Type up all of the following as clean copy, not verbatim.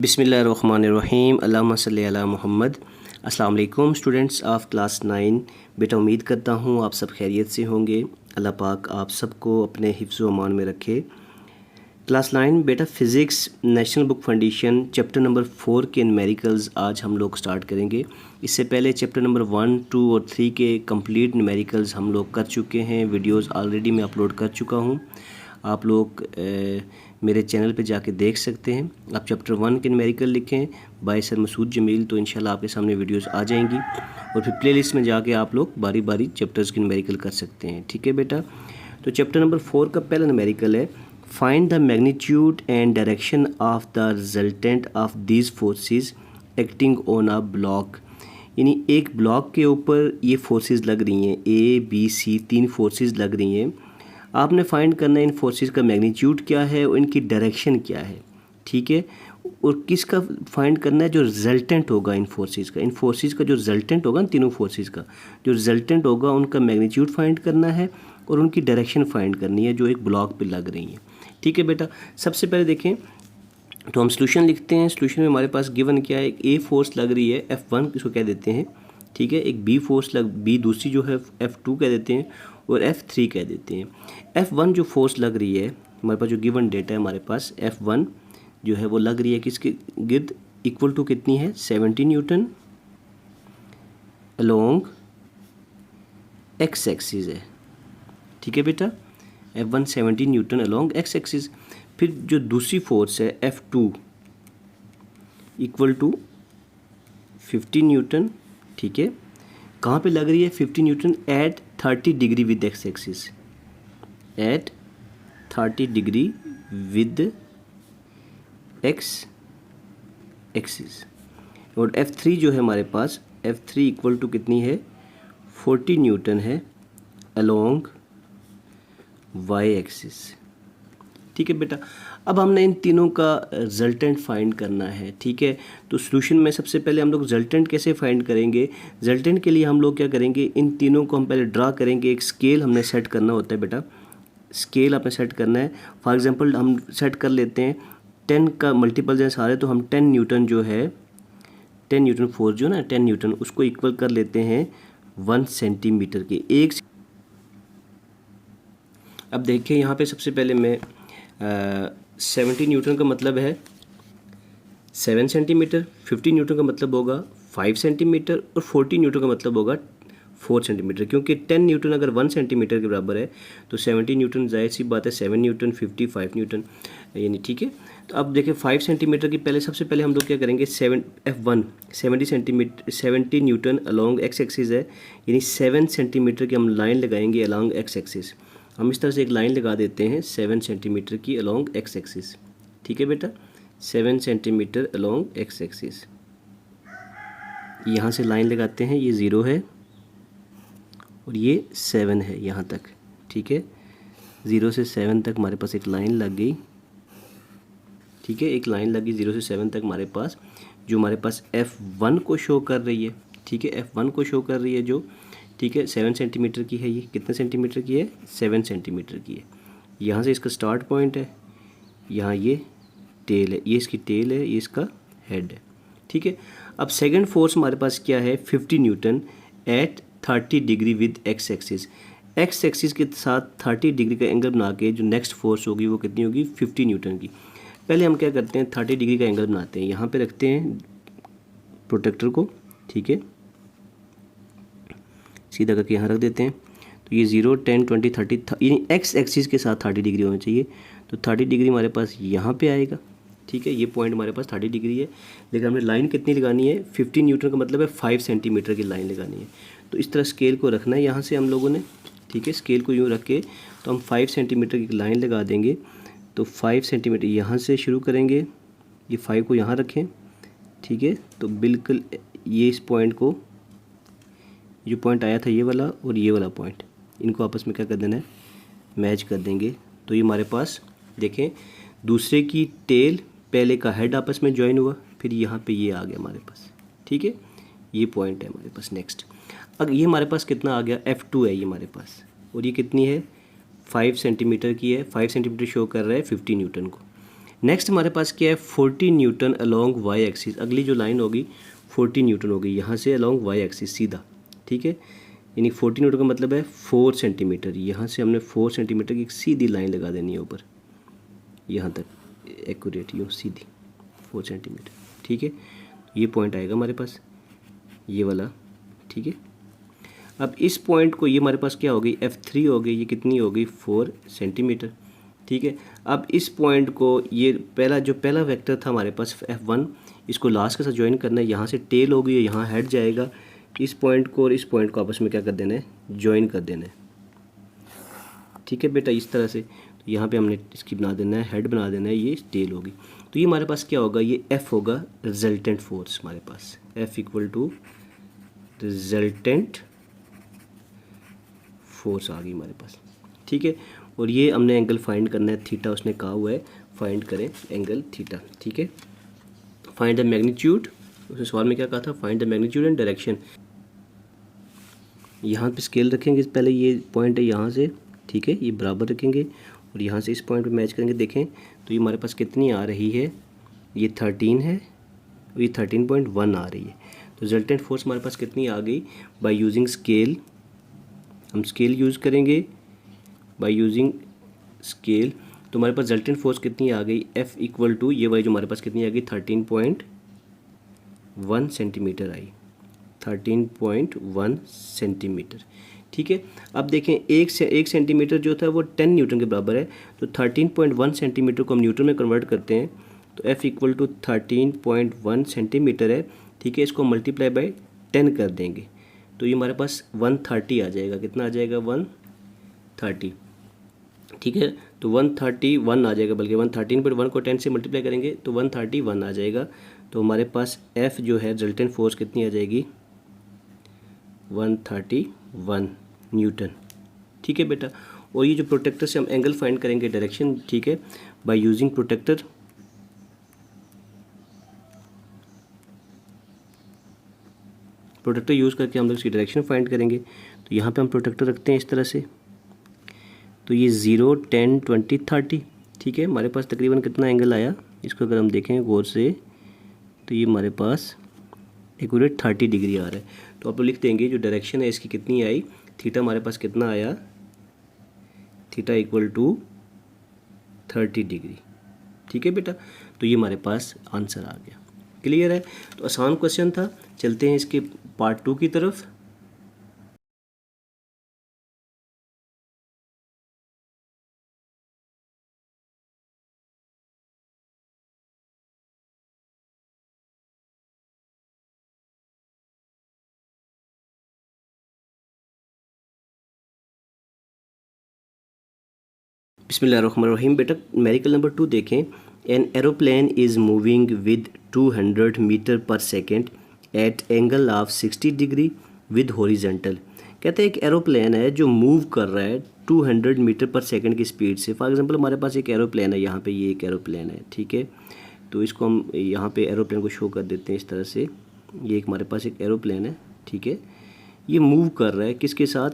बिस्मिल्लाहिर्रहमानिर्रहीम अल्लाहुम्मा सल्ली अला मुहम्मद। अस्सलाम वालेकुम स्टूडेंट्स ऑफ क्लास 9। बेटा उम्मीद करता हूँ आप सब खैरियत से होंगे। अल्लाह पाक आप सबको अपने हिफ्ज़ व अमान में रखे। क्लास 9 बेटा physics national book foundation chapter number 4 के न्यूमेरिकल्स आज हम लोग स्टार्ट करेंगे। इससे पहले चैप्टर नंबर 1, 2 और 3 के कंप्लीट न्यूमेरिकल्स हम लोग कर चुके हैं। वीडियोस ऑलरेडी मैं अपलोड कर चुका हूँ, आप लोग मेरे चैनल पे जाके देख सकते हैं। आप चैप्टर 1 के न्यूमेरिकल लिखें बाय सर मसूद जमील, तो इंशाल्लाह आपके सामने वीडियोस आ जाएंगी और फिर प्लेलिस्ट में जाके आप लोग बारी बारी चैप्टर्स के न्यूमेरिकल कर सकते हैं। ठीक है बेटा, तो चैप्टर नंबर 4 का पहला न्यूमेरिकल है find the magnitude and direction of the resultant of these forces acting on a block. यानी एक ब्लॉक के ऊपर ये फोर्सेस लग रही हैं, A, B, C 3 फोर्सेस लग रही हैं। आपने फाइंड करना है इन फोर्सेस का मैग्नीट्यूड क्या है और इनकी डायरेक्शन क्या है। ठीक है, और किसका फाइंड करना है, जो रिजल्टेंट होगा इन फोर्सेस का। इन फोर्सेस का जो रिजल्टेंट होगा, इन तीनों फोर्सेस का जो रिजल्टेंट होगा उनका मैग्नीट्यूड फाइंड करना है और उनकी डायरेक्शन फाइंड करनी है जो एक ब्लॉक पे लग रही हैं। ठीक है बेटा, सबसे पहले देखें तो हम सोल्यूशन लिखते हैं। सोल्यूशन में हमारे पास गिवन क्या है, एक A फोर्स लग रही है F1 इसको कह देते हैं। ठीक है, एक B दूसरी जो है F2 कह देते हैं और F3 कह देते हैं। F1 जो फोर्स लग रही है हमारे पास, जो गिवन डेटा है हमारे पास, F1 जो है वो लग रही है किसके गिर्द, इक्वल टू कितनी है 70 न्यूटन अलोंग एक्स एक्सिस है। ठीक है बेटा, F1 70 Newton along x axis. फिर जो दूसरी फोर्स है F2 इक्वल टू 50 न्यूटन। ठीक है, कहाँ पे लग रही है 50 newton, at 30 degree with x axis, at 30 degree with x axis. और F3 जो है हमारे पास, F3 इक्वल टू कितनी है 40 न्यूटन है अलोंग वाई एक्सिस। ठीक है बेटा, अब हमने इन तीनों का रिजल्टेंट फाइंड करना है। ठीक है, तो सॉल्यूशन में सबसे पहले हम लोग रिजल्टेंट कैसे फाइंड करेंगे। रिजल्टेंट के लिए हम लोग क्या करेंगे, इन तीनों को हम पहले ड्रा करेंगे। एक स्केल हमने सेट करना होता है बेटा, स्केल आपने सेट करना है। फॉर एग्जांपल हम सेट कर लेते हैं 10 का मल्टीपल हैं सारे, तो हम 10 न्यूटन जो है 10 न्यूटन फोर्स जो ना 10 न्यूटन उसको इक्वल कर लेते हैं 1 सेंटीमीटर के एक। अब देखिए यहाँ पे सबसे पहले मैं 70 न्यूटन का मतलब है 7 सेंटीमीटर, 50 न्यूटन का मतलब होगा 5 सेंटीमीटर और 40 न्यूटन का मतलब होगा 4 सेंटीमीटर। क्योंकि 10 न्यूटन अगर 1 सेंटीमीटर के बराबर है तो 70 न्यूटन जाहिर सी बात है 7 न्यूटन, 55 न्यूटन यानी। ठीक है, तो अब देखिए 5 सेंटीमीटर की पहले सबसे पहले हम लोग क्या करेंगे, F1 70 Newton along x axis है, यानी 7 सेंटीमीटर की हम लाइन लगाएंगे अलोंग एक्स एक्सिस। हम इस तरह से एक लाइन लगा देते हैं 7 सेंटीमीटर की अलोंग एक्स एक्सिस। ठीक है बेटा, 7 सेंटीमीटर अलोंग एक्स एक्सिस, यहाँ से लाइन लगाते हैं, ये 0 है और ये 7 है यहाँ तक। ठीक है, 0 से 7 तक हमारे पास एक लाइन लग गई। ठीक है, एक लाइन लगी 0 से 7 तक हमारे पास, जो हमारे पास F1 को शो कर रही है। ठीक है, F1 को शो कर रही है जो, ठीक है 7 सेंटीमीटर की है। ये कितने सेंटीमीटर की है, 7 सेंटीमीटर की है। यहाँ से इसका स्टार्ट पॉइंट है, यहाँ ये टेल है, ये इसकी टेल है, ये इसका हेड है। ठीक है, अब सेकंड फोर्स हमारे पास क्या है 50 newton at 30 degree with x axis. X axis के साथ 30 डिग्री का एंगल बना के जो नेक्स्ट फोर्स होगी वो कितनी होगी 50 न्यूटन की। पहले हम क्या करते हैं 30 डिग्री का एंगल बनाते हैं, यहाँ पे रखते हैं प्रोटेक्टर को। ठीक है, सीधा करके यहाँ रख देते हैं, तो ये 0, 10, 20, 30 यानी एक्स एक्सिस के साथ 30 डिग्री होना चाहिए। तो 30 डिग्री हमारे पास यहाँ पे आएगा। ठीक है, ये पॉइंट हमारे पास 30 डिग्री है, लेकिन हमने लाइन कितनी लगानी है 50 न्यूटन का मतलब है 5 सेंटीमीटर की लाइन लगानी है। तो इस तरह स्केल को रखना है यहाँ से हम लोगों ने। ठीक है, स्केल को यूँ रख के तो हम 5 सेंटीमीटर की लाइन लगा देंगे। तो 5 सेंटीमीटर यहाँ से शुरू करेंगे, ये 5 को यहाँ रखें। ठीक है, तो बिल्कुल ये इस पॉइंट को, जो पॉइंट आया था ये वाला और ये वाला पॉइंट, इनको आपस में क्या कर देना है, मैच कर देंगे। तो ये हमारे पास देखें दूसरे की टेल पहले का हेड आपस में ज्वाइन हुआ, फिर यहाँ पे ये आ गया हमारे पास। ठीक है, ये पॉइंट है हमारे पास। नेक्स्ट, अब ये हमारे पास कितना आ गया F2 है ये हमारे पास, और ये कितनी है 5 सेंटीमीटर की है। 5 सेंटीमीटर शो कर रहा है 50 न्यूटन को। नेक्स्ट हमारे पास क्या है 40 न्यूटन अलोंग वाई एक्सिस। अगली जो लाइन होगी 40 न्यूटन होगी यहाँ से अलोंग वाई एक्सिस सीधा, ठीक है। यानी 40 न्यूटन का मतलब है 4 सेंटीमीटर। यहाँ से हमने 4 सेंटीमीटर की एक सीधी लाइन लगा देनी है ऊपर यहाँ तक एक्यूरेट यूँ सीधी 4 सेंटीमीटर, ठीक है। ये पॉइंट आएगा हमारे पास ये वाला, ठीक है। अब इस पॉइंट को ये हमारे पास क्या हो गई F3 हो गई, ये कितनी हो गई 4 सेंटीमीटर, ठीक है। अब इस पॉइंट को ये पहला वेक्टर था हमारे पास F1, इसको लास्ट के साथ ज्वाइन करना है। यहाँ से टेल होगी, यहाँ हेड जाएगा। इस पॉइंट को और इस पॉइंट को आपस में क्या कर देना है, ज्वाइन कर देना है, ठीक है बेटा, इस तरह से। तो यहाँ पे हमने इसकी बना देना है, हेड बना देना है, ये टेल होगी। तो ये हमारे पास क्या होगा, ये F होगा रिजल्टेंट फोर्स हमारे पास, F equal to resultant force आ गई हमारे पास, ठीक है। और ये हमने एंगल फाइंड करना है, थीटा उसने कहा हुआ है फाइंड करें एंगल थीटा, ठीक है। फाइंड द मैग्नीट्यूड, उसने सवाल में क्या कहा था, find the magnitude and direction. यहाँ पे स्केल रखेंगे, पहले ये पॉइंट है यहाँ से, ठीक है, ये बराबर रखेंगे और यहाँ से इस पॉइंट पे मैच करेंगे। देखें तो ये हमारे पास कितनी आ रही है, ये 13 है और ये 13.1 आ रही है। तो रिजल्टेंट फोर्स हमारे पास कितनी आ गई, बाय यूजिंग स्केल, हम स्केल यूज़ करेंगे बाय यूजिंग स्केल। तो हमारे पास रिजल्टेंट फोर्स कितनी आ गई, F इक्वल टू ये वाली जो हमारे पास कितनी आ गई 13.1 सेंटीमीटर आई, 13.1 सेंटीमीटर, ठीक है। अब देखें एक सेंटीमीटर जो था वो 10 न्यूटन के बराबर है। तो 13.1 सेंटीमीटर को हम न्यूटन में कन्वर्ट करते हैं तो F इक्वल टू 13.1 सेंटीमीटर है, ठीक है। इसको मल्टीप्लाई बाय 10 कर देंगे तो ये हमारे पास 130 आ जाएगा। कितना आ जाएगा, 130, ठीक है। तो 131 आ जाएगा, बल्कि 113.1 को 10 से मल्टीप्लाई करेंगे तो 131 आ जाएगा। तो हमारे पास F जो है रिजल्टेंट फोर्स कितनी आ जाएगी, 131 न्यूटन, ठीक है बेटा। और ये जो प्रोटेक्टर से हम एंगल फाइंड करेंगे डायरेक्शन, ठीक है, by using protractor. Protractor use करके हम लोग इसकी डायरेक्शन फाइंड करेंगे। तो यहाँ पे हम प्रोटेक्टर रखते हैं इस तरह से। तो ये 0, 10, 20, 30, ठीक है। हमारे पास तकरीबन कितना एंगल आया, इसको अगर हम देखें गौर से तो ये हमारे पास एक्यूरेट 30 डिग्री आ रहा है। तो आप लोग लिख देंगे जो डायरेक्शन है इसकी कितनी आई, थीटा हमारे पास कितना आया, थीटा इक्वल टू 30 डिग्री, ठीक है बेटा। तो ये हमारे पास आंसर आ गया, क्लियर है। तो आसान क्वेश्चन था। चलते हैं इसके पार्ट 2 की तरफ। बिस्मिल्लाहिर्रहमानिर्रहीम। बेटा मेरिकल नंबर 2 देखें। An aeroplane is moving with 200 metre पर second at angle of 60 degree with horizontal. कहते हैं एक एरोप्लेन है जो मूव कर रहा है 200 मीटर पर सेकेंड की स्पीड से। फॉर एग्जांपल हमारे पास एक एरोप्लेन है, यहाँ पे ये एक एरोप्लेन है, ठीक है। तो इसको हम यहाँ पे एरोप्लेन को शो कर देते हैं इस तरह से। ये एक हमारे पास एक एरोप्लेन है, ठीक है। ये मूव कर रहा है किसके साथ,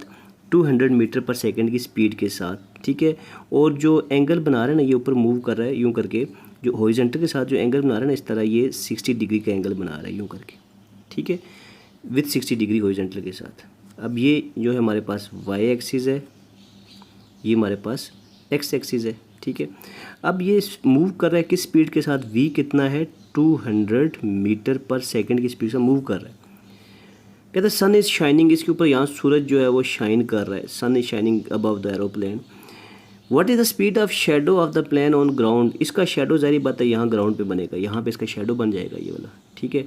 200 मीटर पर सेकंड की स्पीड के साथ, ठीक है। और जो एंगल बना रहा है ना, ये ऊपर मूव कर रहा है यूं करके, जो हॉरिजॉन्टल के साथ जो एंगल बना रहा है ना इस तरह, ये 60 डिग्री का एंगल बना रहा है यूं करके, ठीक है, विद 60 डिग्री हॉरिजॉन्टल के साथ। अब ये जो है हमारे पास वाई एक्सिस है, ये हमारे पास एक्स एक्सिस है, ठीक है। अब ये मूव कर रहा है किस स्पीड के साथ, v कितना है 200 मीटर पर सेकंड की स्पीड से मूव कर रहा है। कहते हैं सन इज़ शाइनिंग, इसके ऊपर यहाँ सूरज जो है वो शाइन कर रहा है, sun is shining above the aeroplane. What is the speed of shadow of the plane on ground. इसका शेडो ज़ाहिर बात है यहाँ ग्राउंड पे बनेगा, यहाँ पे इसका शेडो बन जाएगा ये वाला, ठीक है,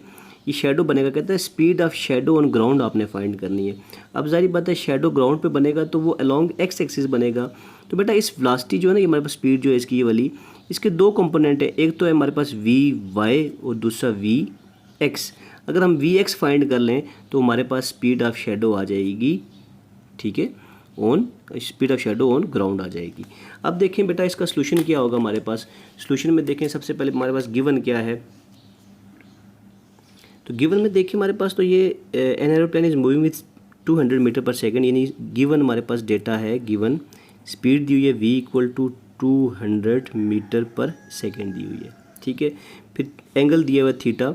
ये शेडो बनेगा। कहते हैं speed of shadow on ground आपने फाइंड करनी है। अब ज़ाहिर बात है शेडो ग्राउंड पे बनेगा तो वो अलॉन्ग एक्स एक्सिस बनेगा। तो बेटा इस वेलोसिटी जो है ना, ये हमारे पास स्पीड जो है इसकी ये वाली, इसके दो कंपोनेंट है, एक तो है हमारे पास वी वाई और दूसरा वी एक्स। अगर हम वी एक्स फाइंड कर लें तो हमारे पास स्पीड ऑफ शेडो आ जाएगी, ठीक है, on speed of shadow on ground आ जाएगी। अब देखें बेटा इसका सोल्यूशन क्या होगा हमारे पास। सोल्यूशन में देखें सबसे पहले हमारे पास गिवन क्या है, तो गिवन में देखिए हमारे पास तो ये an aeroplane is moving with 200 metre पर सेकंड, यानी गिवन हमारे पास डेटा है, गिवन स्पीड दी हुई है v इक्वल टू 200 मीटर पर सेकेंड दी हुई है, ठीक है। फिर एंगल दिया हुआ है theta,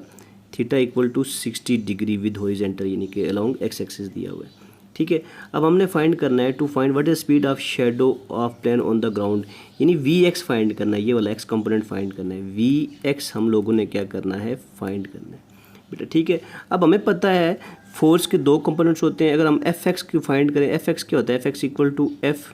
theta equal to 60 degree with horizontal यानी कि अलोंग एक्स एक्सिस दिया हुआ है, ठीक है। अब हमने फाइंड करना है to find what is speed of shadow of plane on the ground, यानी वी एक्स फाइंड करना है, ये वाला एक्स कंपोनेंट फाइंड करना है, वी एक्स हम लोगों ने क्या करना है, फाइंड करना है बेटा, ठीक है। अब हमें पता है फोर्स के दो कंपोनेंट्स होते हैं, अगर हम एफ एक्स की फाइंड करें, एफ एक्स क्या होता है, F x equal to F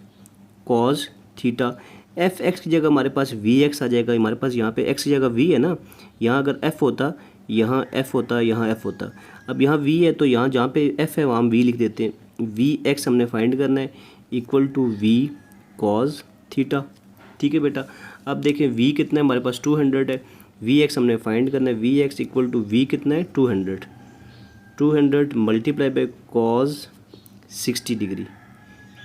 cos theta, F x की जगह हमारे पास वी एक्स आ जाएगा, हमारे पास यहाँ पे एक्स की जगह वी है ना, यहाँ अगर एफ होता, यहाँ एफ होता, यहाँ एफ होता, अब यहाँ वी है तो यहाँ जहाँ पे एफ है वहाँ हम वी लिख देते हैं, वी एक्स हमने फाइंड करना है equal to V cos theta, ठीक है बेटा। अब देखें वी कितना है हमारे पास 200 है, वी एक्स हमने फाइंड करना है, V x equal to V कितना है 200 मल्टीप्लाई बाई कॉज 60 डिग्री,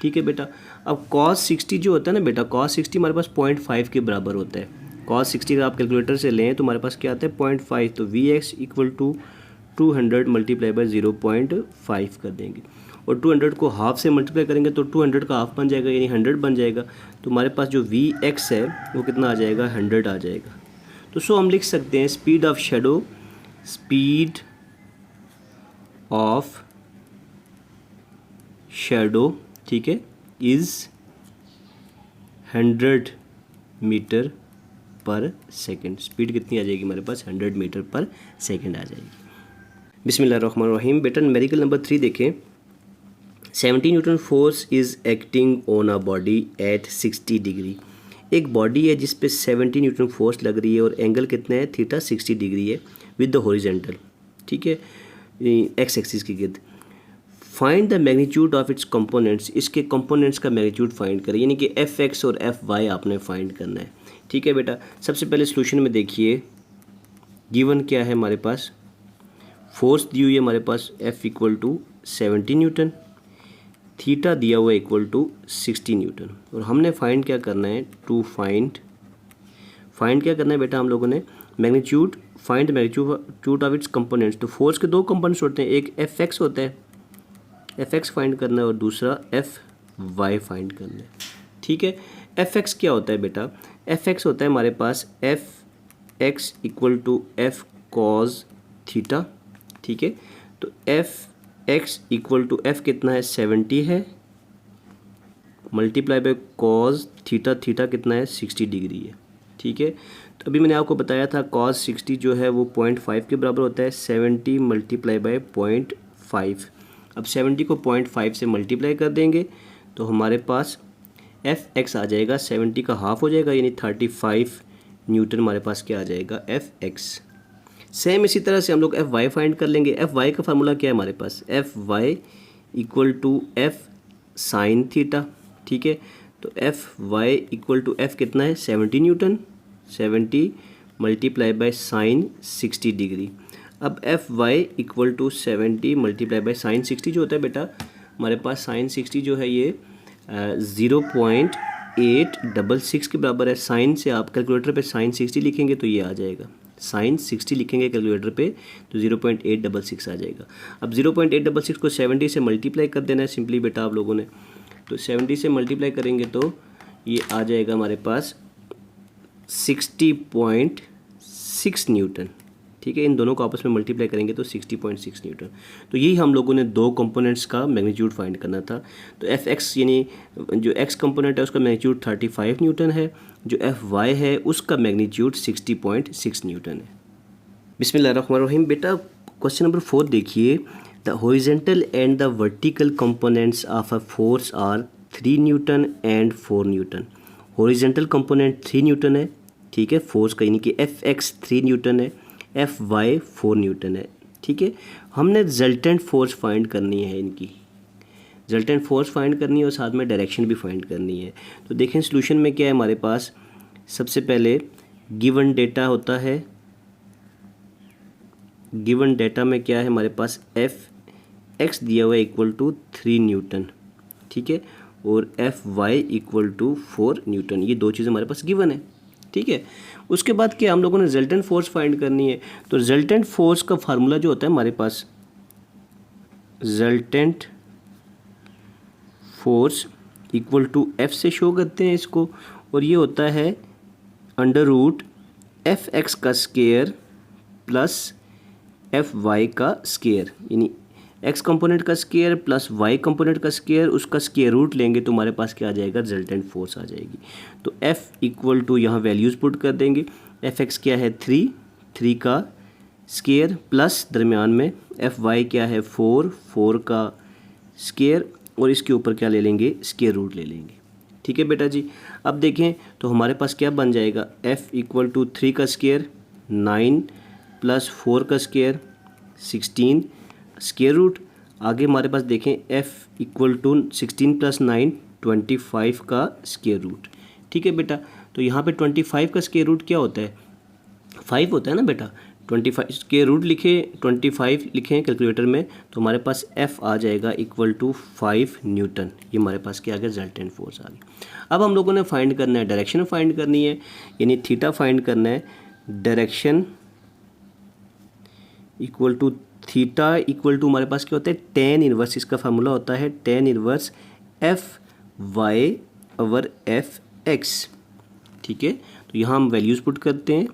ठीक है बेटा। अब कॉस 60 जो होता है ना बेटा, कॉस 60 हमारे पास 0.5 के बराबर होता है, कॉस 60 अगर आप कैलकुलेटर से लें तो हमारे पास क्या आता है 0.5, तो V x equal to 200 multiply by 0.5 कर देंगे, और 200 को हाफ से मल्टीप्लाई करेंगे तो 200 का हाफ बन जाएगा यानी 100 बन जाएगा, तो हमारे पास जो वी एक्स है वो कितना आ जाएगा 100 आ जाएगा। तो सो हम लिख सकते हैं speed of shadow, speed of shadow, ठीक है, इज़ 100 मीटर पर सेकेंड, स्पीड कितनी आ जाएगी हमारे पास 100 मीटर पर सेकेंड आ जाएगी। बिस्मिल्लाहिर्रहमानिर्रहीम। बेटा न्यूमेरिकल नंबर 3 देखें, 70 Newton force is acting on a body at 60 degree, एक बॉडी है जिस पे 70 न्यूटन फोर्स लग रही है और एंगल कितना है थीटा 60 डिग्री है विद द हॉरिजॉन्टल, ठीक है, एक्स एक्सिस की गिर्द। Find the magnitude of its components, इसके कंपोनेंट्स का मैग्नीट्यूड फाइंड करें, यानी कि एफ एक्स और एफ वाई आपने फाइंड करना है, ठीक है बेटा। सबसे पहले सोल्यूशन में देखिए गिवन क्या है हमारे पास, फोर्स दी हुई है हमारे पास F equal to 70 newton, theta दिया हुआ है इक्वल टू 60 न्यूटन, और हमने फाइंड क्या करना है, टू फाइंड क्या करना है बेटा हम लोगों ने magnitude, find magnitude of its components. तो फोर्स के दो कंपोनेंट्स होते हैं, एक एफ एक्स होता है, एफ एक्स फाइंड करना है और दूसरा एफ वाई फाइंड करना है, ठीक है। एफ एक्स क्या होता है बेटा, एफ एक्स होता है हमारे पास F x equal to F cos theta, ठीक है। तो F x equal to F कितना है 70 है multiply by cos theta, theta कितना है 60 डिग्री है, ठीक है। तो अभी मैंने आपको बताया था कॉज 60 जो है वो 0.5 के बराबर होता है, 70 मल्टीप्लाई बाई 0.5, अब 70 को 0.5 से मल्टीप्लाई कर देंगे तो हमारे पास एफ एक्स आ जाएगा, 70 का हाफ हो जाएगा यानी 35 न्यूटन हमारे पास क्या आ जाएगा एफ एक्स। सेम इसी तरह से हम लोग एफ वाई फाइंड कर लेंगे, एफ वाई का फार्मूला क्या है हमारे पास, F Y equal to F sine theta, ठीक है। तो F Y equal to F कितना है 70 newton, 70 multiply by sine 60 degree. अब F Y equal to 70 multiply by sine 60 जो होता है बेटा हमारे पास साइन 60 जो है ये 0.866 के बराबर है। साइन से आप कैलकुलेटर पे साइन 60 लिखेंगे तो ये आ जाएगा, साइन 60 लिखेंगे कैलकुलेटर पे तो 0.866 आ जाएगा। अब 0.866 को 70 से मल्टीप्लाई कर देना है सिंपली बेटा आप लोगों ने, तो 70 से मल्टीप्लाई करेंगे तो ये आ जाएगा हमारे पास 60.6 न्यूटन, ठीक है। इन दोनों को आपस में मल्टीप्लाई करेंगे तो 60.6 न्यूटन। तो यही हम लोगों ने दो कंपोनेंट्स का मैग्नीट्यूड फाइंड करना था। तो एफ एक्स यानी जो एक्स कंपोनेंट है उसका मैग्नीट्यूड 35 न्यूटन है, जो एफ वाई है उसका मैग्नीट्यूड 60.6 न्यूटन है। बिस्मिल्लाहिर्रहमानिर्रहीम। बेटा क्वेश्चन नंबर 4 देखिए, the horizontal and the vertical components of a force are 3 newton and 4 newton. Horizontal component 3 newton है, ठीक है, फोर्स का यानी कि एफ एक्स 3 न्यूटन है, एफ वाई 4 न्यूटन है, ठीक है। हमने रिजल्टेंट फोर्स फाइंड करनी है, इनकी रिजल्टेंट फोर्स फाइंड करनी है और साथ में डायरेक्शन भी फाइंड करनी है। तो देखें सॉल्यूशन में क्या है हमारे पास, सबसे पहले गिवन डेटा होता है, गिवन डेटा में क्या है हमारे पास एफ एक्स दिया हुआ है इक्वल टू 3 न्यूटन, ठीक है, और F Y equal to 4 newton, ये दो चीज़ें हमारे पास गिवन है, ठीक है। उसके बाद क्या हम लोगों ने रिजल्टेंट फोर्स फाइंड करनी है। तो रिजल्टेंट फोर्स का फार्मूला जो होता है हमारे पास, resultant force equal to F से शो करते हैं इसको, और ये होता है अंडर रूट एफ एक्स का स्केयर प्लस एफ वाई का स्केयर, यानी एक्स कंपोनेंट का स्केयर प्लस वाई कंपोनेंट का स्केयर, उसका स्केयर रूट लेंगे तो हमारे पास क्या आ जाएगा, रिजल्टेंट फोर्स आ जाएगी। तो एफ इक्वल टू यहाँ वैल्यूज़ पुट कर देंगे। एफ एक्स क्या है 3 का स्केयर प्लस दरमियान में एफ वाई क्या है 4 का स्केयर, और इसके ऊपर क्या ले लेंगे, स्केयर रूट ले लेंगे। ठीक है बेटा जी। अब देखें तो हमारे पास क्या बन जाएगा, f इक्वल टू 3 का स्केयर 9 प्लस 4 का स्केयर 16 स्केयर रूट। आगे हमारे पास देखें f इक्वल टू 16 प्लस 9 25 का स्केयर रूट। ठीक है बेटा, तो यहाँ पे 25 का स्केयर रूट क्या होता है, 5 होता है ना बेटा। 25 स्केयर रूट लिखें, 25 लिखें कैलकुलेटर में, तो हमारे पास F आ जाएगा इक्वल टू 5 न्यूटन। ये हमारे पास क्या आ गया, रिजल्टेंट फोर्स आ गया। अब हम लोगों ने फाइंड करना है, डायरेक्शन फाइंड करनी है, यानी थीटा फाइंड करना है। Direction equal to theta equal to हमारे पास क्या होता है, tan इनवर्स, इसका फार्मूला होता है tan inverse FY over FX। ठीक है, तो यहाँ हम वैल्यूज़ पुट करते हैं।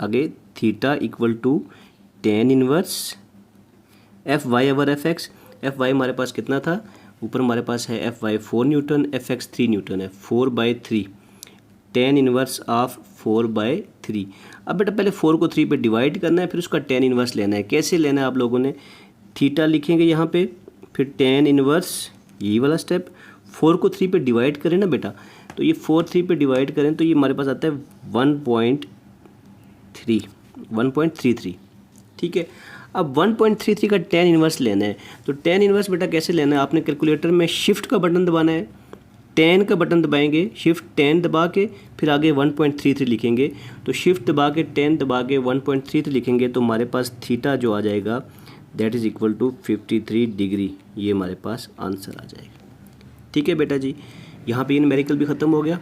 आगे theta equal to tan inverse FY over FX। FY हमारे पास कितना था, ऊपर हमारे पास है FY 4 न्यूटन, FX 3 न्यूटन है, 4/3 tan इनवर्स ऑफ 4/3। अब बेटा पहले 4 को 3 पे डिवाइड करना है, फिर उसका tan इनवर्स लेना है। कैसे लेना है आप लोगों ने, थीटा लिखेंगे यहाँ पे, फिर tan इनवर्स, यही वाला स्टेप। 4 को 3 पे डिवाइड करें ना बेटा, तो ये 4 3 पे डिवाइड करें तो ये हमारे पास आता है 1.33। ठीक है, अब 1.33 का tan इनवर्स लेना है। तो tan इनवर्स बेटा कैसे लेना है, आपने कैलकुलेटर में शिफ्ट का बटन दबाना है, tan का बटन दबाएंगे, शिफ्ट tan दबा के फिर आगे 1.33 लिखेंगे। तो शिफ्ट दबा के tan दबा के 1.33 लिखेंगे तो हमारे पास थीटा जो आ जाएगा that is equal to 53 degree. ये हमारे पास आंसर आ जाएगा। ठीक है बेटा जी, यहाँ पे न्यूमेरिकल भी ख़त्म हो गया।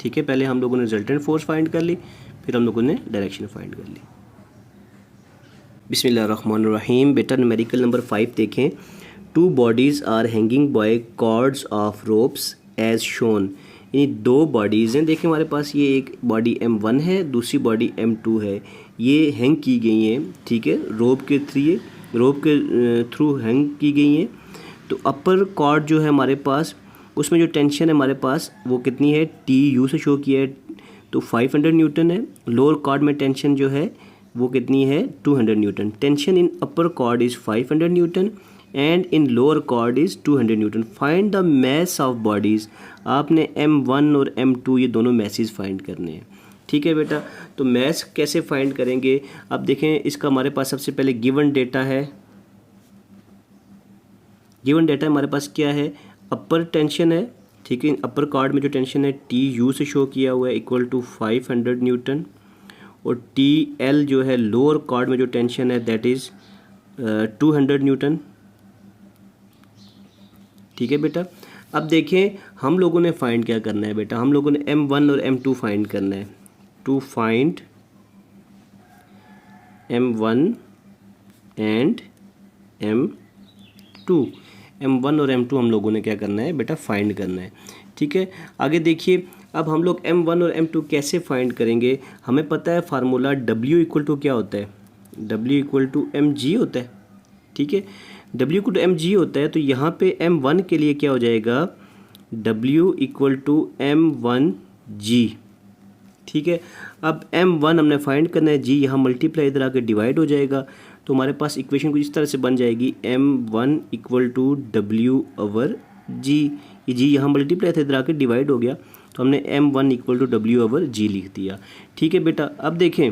ठीक है, पहले हम लोगों ने रिजल्टेंट फोर्स फाइंड कर ली, फिर हम लोगों ने डायरेक्शन फाइंड कर ली। बिस्मिल्लाहिर्रहमानिर्रहीम। बेटा न्यूमेरिकल नंबर 5 देखें। 2 bodies are hanging by cords of ropes as shown. यानी 2 बॉडीज़ हैं। देखें हमारे पास ये एक बॉडी M1 है, दूसरी बॉडी M2 है, ये हैंग की गई हैं। ठीक है, रोप के थ्रू हैंग की गई हैं। तो अपर कॉर्ड जो है हमारे पास, उसमें जो टेंशन है हमारे पास वो कितनी है, TU से शो किया है, तो 500 न्यूटन है। लोअर कॉर्ड में टेंशन जो है वो कितनी है, 200 newton. Tension in upper cord is 500 newton and in lower cord is 200 newton. Find the mass of bodies. आपने M1 और M2 ये दोनों मैसेज फाइंड करने हैं। ठीक है बेटा, तो मैस कैसे फाइंड करेंगे, अब देखें इसका हमारे पास सबसे पहले गिवन डेटा है। गिवन डेटा हमारे पास क्या है, अपर टेंशन है। ठीक है, अपर कॉर्ड में जो टेंशन है TU से शो किया हुआ है इक्वल टू 500 न्यूटन, और TL जो है लोअर कॉर्ड में जो टेंशन है दैट इज़ 200 न्यूटन। ठीक है बेटा, अब देखें हम लोगों ने फाइंड क्या करना है बेटा, हम लोगों ने M1 और M2 फाइंड करना है। To find M1 and M2। M1 और M2 हम लोगों ने क्या करना है बेटा, फाइंड करना है। ठीक है, आगे देखिए, अब हम लोग M1 और M2 कैसे फाइंड करेंगे। हमें पता है फार्मूला W इक्वल टू क्या होता है, W इक्वल टू mg होता है। ठीक है, W इक्वल टू mg होता है, तो यहाँ पे M1 के लिए क्या हो जाएगा, W इक्वल टू m1g। ठीक है, अब M1 हमने फाइंड करना है, G यहाँ मल्टीप्लाई इधर आके डिवाइड हो जाएगा, तो हमारे पास इक्वेशन कुछ इस तरह से बन जाएगी, M1 equal to W over G। ये G यहाँ मल्टीप्लाई था, इधर आके डिवाइड हो गया, तो हमने M1 equal to W over G लिख दिया। ठीक है बेटा, अब देखें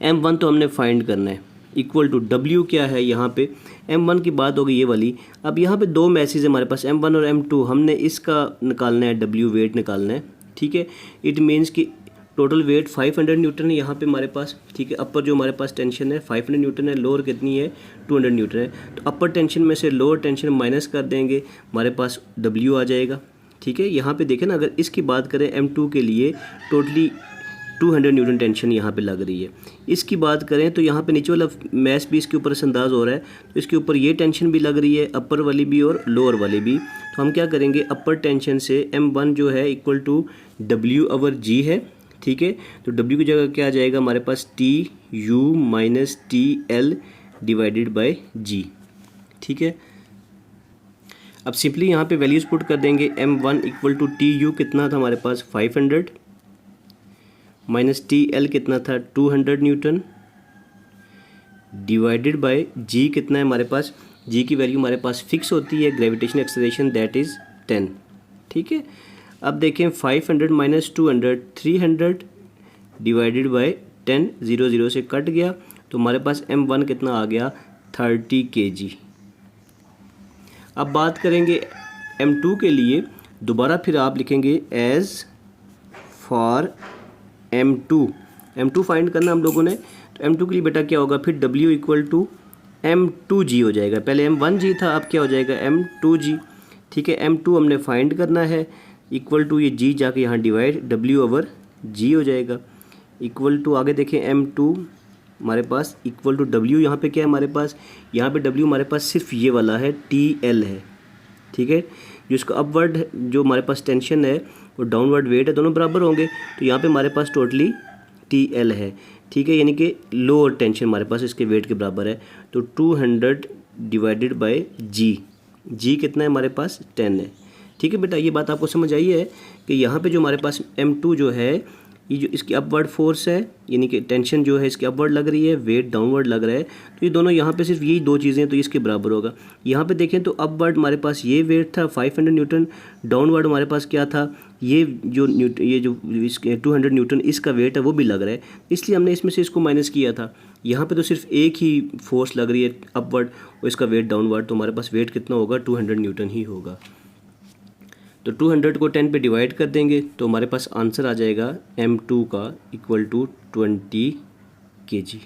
M1 तो हमने फाइंड करना है, इक्वल टू W क्या है, यहाँ पे M1 की बात हो गई ये वाली। अब यहाँ पे 2 मैसेज है हमारे पास, M1 और M2, हमने इसका निकालना है, W वेट निकालना है। ठीक है, इट मीन्स कि टोटल वेट 500 न्यूटन है यहाँ पे हमारे पास। ठीक है, अपर जो हमारे पास टेंशन है 500 न्यूटन है, लोअर कितनी है 200 न्यूटन है। तो अपर टेंशन में से लोअर टेंशन माइनस कर देंगे, हमारे पास W आ जाएगा। ठीक है, यहाँ पे देखें ना, अगर इसकी बात करें M2 के लिए टोटली 200 न्यूटन टेंशन यहाँ पे लग रही है। इसकी बात करें तो यहाँ पे नीचे वाला मैस भी इसके ऊपर से अंदाज हो रहा है, तो इसके ऊपर ये टेंशन भी लग रही है, अपर वाली भी और लोअर वाली भी। तो हम क्या करेंगे, अपर टेंशन से M1 जो है इक्वल टू W/G है, ठीक है। तो W की जगह क्या आ जाएगा हमारे पास, TU minus TL divided by G, ठीक है। अब सिंपली यहाँ पे वैल्यूज़ पुट कर देंगे। M1 इक्वल टू TU कितना था हमारे पास 500 माइनस TL कितना था 200 न्यूटन डिवाइडेड बाय G कितना है हमारे पास, G की वैल्यू हमारे पास फिक्स होती है, ग्रेविटेशन एक्सेलरेशन दैट इज़ 10, ठीक है। अब देखें 500 माइनस 200 300 डिवाइडेड बाय 10, 0 0 से कट गया, तो हमारे पास M1 कितना आ गया 30 kg। अब बात करेंगे M2 के लिए, दोबारा फिर आप लिखेंगे एज फॉर M2 फाइंड करना हम लोगों ने। तो M2 के लिए बेटा क्या होगा फिर, W इक्वल टू M2G हो जाएगा। पहले M1G था, अब क्या हो जाएगा M2G, ठीक है। M2 हमने फाइंड करना है, इक्वल टू ये G जाके यहाँ डिवाइड W/G हो जाएगा, इक्वल टू आगे देखें M2 हमारे पास इक्वल टू W, यहाँ पे क्या है हमारे पास, यहाँ पे W हमारे पास सिर्फ ये वाला है TL है, ठीक है। जो इसका अपवर्ड जो हमारे पास टेंशन है और डाउनवर्ड वेट है, दोनों बराबर होंगे, तो यहाँ पे हमारे पास टोटली TL है, ठीक है। यानी कि लोअर टेंशन हमारे पास इसके वेट के बराबर है। तो 200 डिवाइडेड बाय G कितना है हमारे पास 10 है, ठीक है बेटा। ये बात आपको समझ आई है कि यहाँ पे जो हमारे पास M2 जो है, ये जो इसकी अपवर्ड फोर्स है, यानी कि टेंशन जो है इसकी अपवर्ड लग रही है, वेट डाउनवर्ड लग रहा है, तो ये दोनों यहाँ पे सिर्फ यही दो चीज़ें, तो इसके बराबर होगा। यहाँ पे देखें तो अपवर्ड हमारे पास ये वेट था 500 न्यूटन, डाउनवर्ड हमारे पास क्या था, ये जो इसके 200 न्यूटन इसका वेट है वो भी लग रहा है, इसलिए हमने इसमें से इसको माइनस किया था। यहाँ पे तो सिर्फ एक ही फोर्स लग रही है अपवर्ड और इसका वेट डाउनवर्ड, तो हमारे पास वेट कितना होगा 200 न्यूटन ही होगा। तो 200 को 10 पे डिवाइड कर देंगे, तो हमारे पास आंसर आ जाएगा M2 का इक्वल टू 20 kg।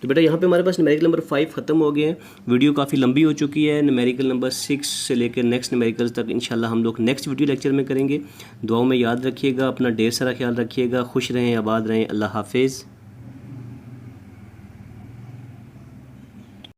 तो बेटा यहाँ पे हमारे पास न्यूमेरिकल नंबर 5 ख़त्म हो गए हैं। वीडियो काफ़ी लंबी हो चुकी है। न्यूमेरिकल नंबर 6 से लेकर नेक्स्ट न्यूमेरिकल्स तक इंशाल्लाह हम लोग नेक्स्ट वीडियो लेक्चर में करेंगे। दुआओं में याद रखिएगा, अपना ढेर सारा ख्याल रखिएगा, खुश रहें, आबाद रहें, अल्लाह हाफिज़।